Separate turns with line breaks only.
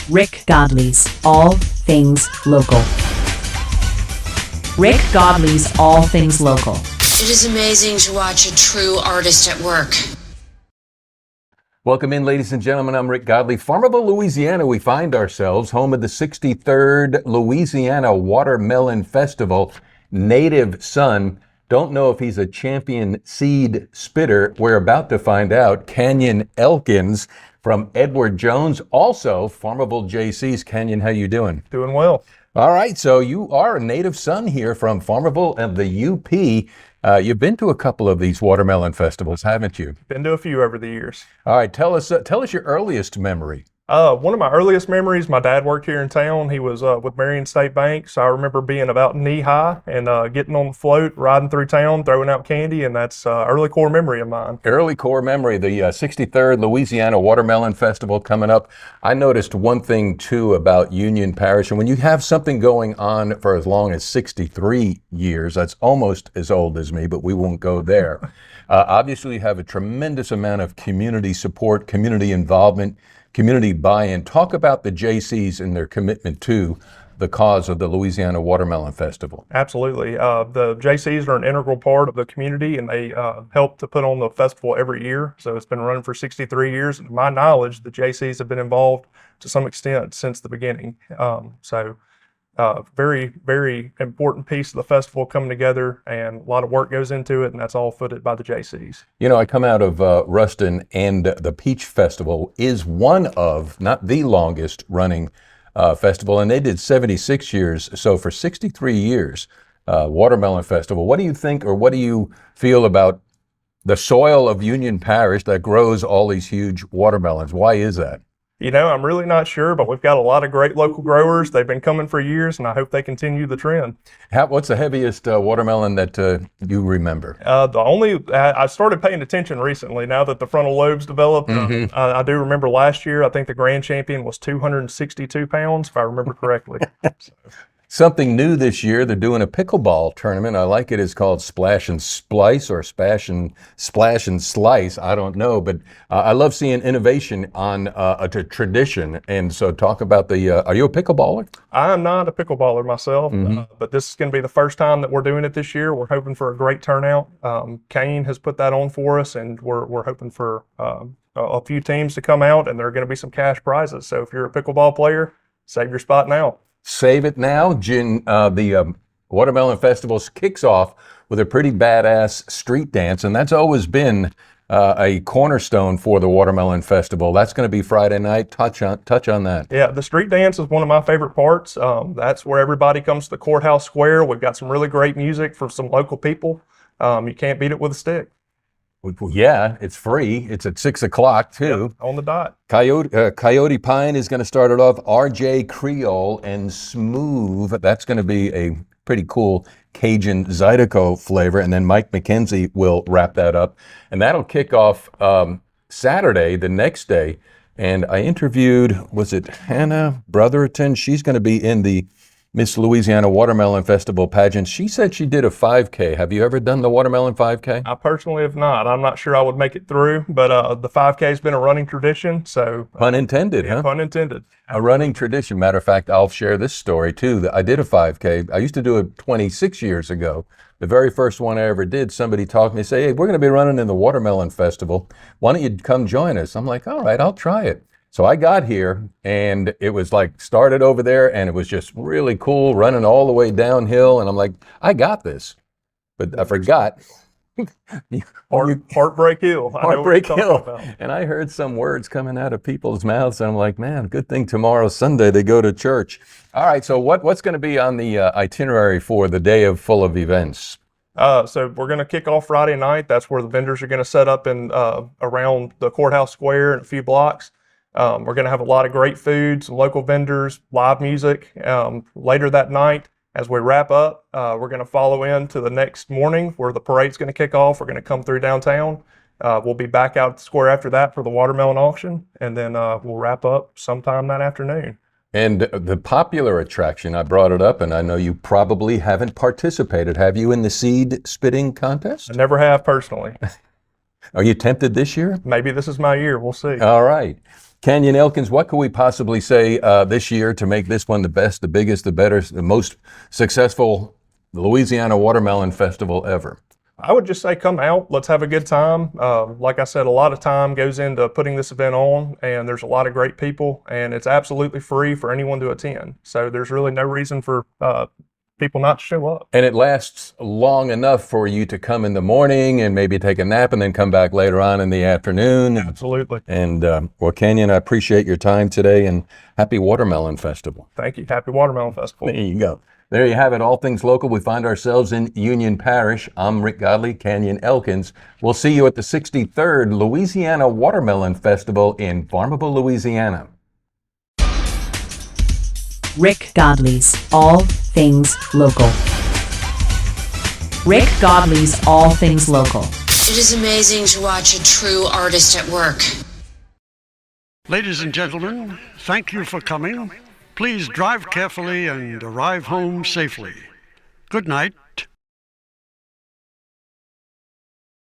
Rick Godley's All Things Local. Rick Godley's All Things Local.
It is amazing to watch a true artist at work.
Welcome in, ladies and gentlemen. I'm Rick Godley. Farmerville, Louisiana, we find ourselves home of the 63rd Louisiana Watermelon Festival. Native son. Don't know if he's a champion seed spitter. We're about to find out. Canyon Elkins from Edward Jones. Also, Farmerville JC's. Canyon, how you doing?
Doing well.
All right, so you are a native son here from Farmerville and the UP. You've been to a couple of these watermelon festivals, haven't you?
Been to a few over the years.
All right, tell us your earliest memory.
One of my earliest memories, my dad worked here in town. He was with Marion State Bank, so I remember being about knee high and getting on the float, riding through town, throwing out candy, and that's early core memory of mine.
Early core memory, the 63rd Louisiana Watermelon Festival coming up. I noticed one thing, too, about Union Parish, and when you have something going on for as long as 63 years, that's almost as old as me, but we won't go there. Obviously, you have a tremendous amount of community support, community involvement, community buy-in. Talk about the JCs and their commitment to the cause of the Louisiana Watermelon Festival.
Absolutely. The JCs are an integral part of the community, and they help to put on the festival every year. So it's been running for 63 years. And to my knowledge, the JCs have been involved to some extent since the beginning. Very, very important piece of the festival coming together, and a lot of work goes into it, and that's all footed by the JCs.
You know, I come out of Ruston, and the Peach Festival is one of, not the longest running festival, and they did 76 years. So for 63 years, Watermelon Festival. What do you think, or what do you feel about the soil of Union Parish that grows all these huge watermelons? Why is that?
You know, I'm really not sure, but we've got a lot of great local growers. They've been coming for years, and I hope they continue the trend.
What's the heaviest watermelon that you remember?
I started paying attention recently now that the frontal lobes developed. I do remember last year, I think the grand champion was 262 pounds, if I remember correctly.
Something new this year, they're doing a pickleball tournament. I like it. It's called Splash and Splice, or Splash and Slice. I don't know, but I love seeing innovation on a tradition. And so talk about are you a pickleballer?
I am not a pickleballer myself, but this is going to be the first time that we're doing it this year. We're hoping for a great turnout. Kane has put that on for us, and we're hoping for a few teams to come out, and there are going to be some cash prizes. So if you're a pickleball player, save your spot now.
Save it now. The Watermelon Festival kicks off with a pretty badass street dance, and that's always been a cornerstone for the Watermelon Festival. That's going to be Friday night. Touch on that.
Yeah, the street dance is one of my favorite parts. That's where everybody comes to the courthouse square. We've got some really great music from some local people. You can't beat it with a stick.
Yeah, it's free. It's at 6 o'clock, too.
Yep, on the dot.
Coyote Pine is going to start it off. RJ Creole and Smooth. That's going to be a pretty cool Cajun Zydeco flavor. And then Mike McKenzie will wrap that up. And that'll kick off Saturday, the next day. And I interviewed, was it Hannah Brotherton? She's going to be in the Miss Louisiana Watermelon Festival pageant. She said she did a 5K. Have you ever done the Watermelon 5K?
I personally have not. I'm not sure I would make it through, but the 5K has been a running tradition. So
pun intended,
yeah,
huh?
Pun intended.
A running tradition. Matter of fact, I'll share this story too. I did a 5K. I used to do it 26 years ago. The very first one I ever did, somebody talked to me, say, "Hey, we're going to be running in the Watermelon Festival. Why don't you come join us?" I'm like, "All right, I'll try it." So I got here, and it was like started over there, and it was just really cool, running all the way downhill. And I'm like, I got this. But I forgot.
Heartbreak Hill.
Heartbreak Hill. And I heard some words coming out of people's mouths, and I'm like, man, good thing tomorrow's Sunday, they go to church. All right, so what's going to be on the itinerary for the day full of events?
So we're going to kick off Friday night. That's where the vendors are going to set up in around the courthouse square and a few blocks. We're going to have a lot of great food, some local vendors, live music. Later that night, as we wrap up, we're going to follow into the next morning where the parade's going to kick off. We're going to come through downtown. We'll be back out at the square after that for the watermelon auction, and then we'll wrap up sometime that afternoon.
And the popular attraction, I brought it up, and I know you probably haven't participated. Have you in the seed spitting contest?
I never have personally.
Are you tempted this year?
Maybe this is my year. We'll see.
All right. Canyon Elkins, what could we possibly say this year to make this one the best, the biggest, the better, the most successful Louisiana Watermelon Festival ever?
I would just say come out, let's have a good time. Like I said, a lot of time goes into putting this event on, and there's a lot of great people, and it's absolutely free for anyone to attend. So there's really no reason for people not to show up.
And it lasts long enough for you to come in the morning and maybe take a nap and then come back later on in the afternoon.
Absolutely.
And well, Canyon, I appreciate your time today, and happy Watermelon Festival.
Thank you. Happy Watermelon Festival.
There you go. There you have it, all things local. We find ourselves in Union Parish. I'm Rick Godley, Canyon Elkins. We'll see you at the 63rd Louisiana Watermelon Festival in Farmerville, Louisiana.
Rick Godley's All Things Local. Rick Godley's All Things Local.
It is amazing to watch a true artist at work.
Ladies and gentlemen, thank you for coming. Please drive carefully and arrive home safely. Good night.